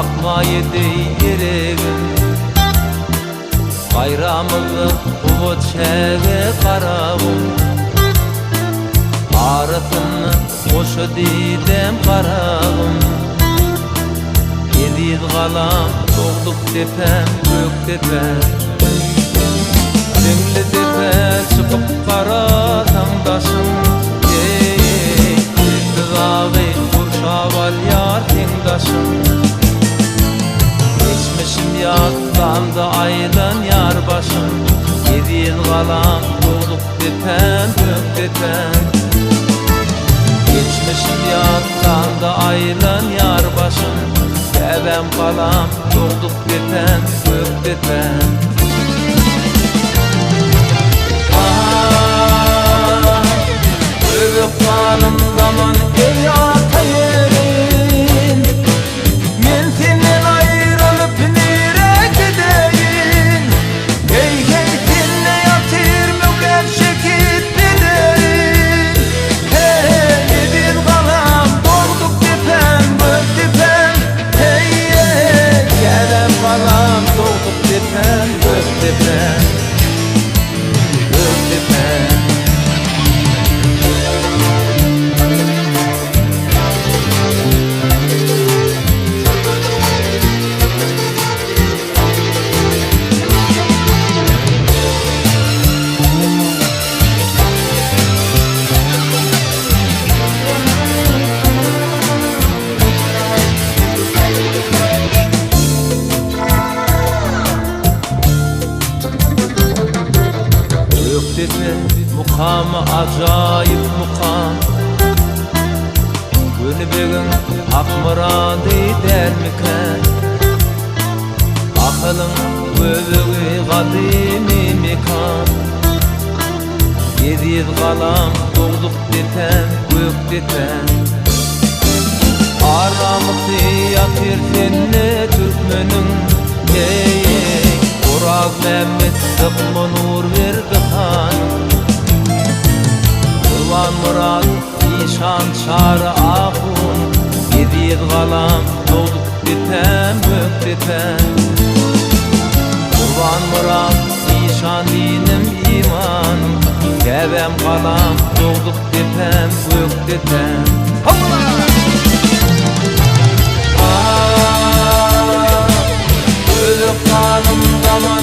akmaydı yeregim. Bayramılı bu çeve karabım, arasını koşu didem karabım. Yediz kalam soğuduk tepem gök tepem, Dengli tepe çıkıp kara tangdaşım. Ey kurşaval yar tengdaşım. Geçmişim yatlandı aylan yar başım. Yediz kalam soğuduk tepem gök tepem. Geçmişim yatlandı aylan yar başım. Sevem kalam soğuduk tepem gök tepem. Kanım zaman ey atayerin, men senden ayrılıp nere gideyim? Hey hey senle yatır mevlem şekit dedeyin. Hey bir kalam doğduk tepem gök tepem. Hey hey kerem kalam doğduk tepem gök tepem. Gök tepem. Göktepe mukamı acayip mukam, Gönü begin hak muradı dermiken. Akılın gözüğü kadimi mekan. Yediz kalam doğduk detem gök detem. Aramıkı yatır senle Türkmen'in. Hey Uraz Mehmet sıkma nur verdi hanım. Kurban Murat nişan çağrı ahun. Yediz kalam doğduk detem gök detem. Kurban Murat nişan dinim imanım. Sevem kalam doğduk detem gök detem. Ölüp kanım zaman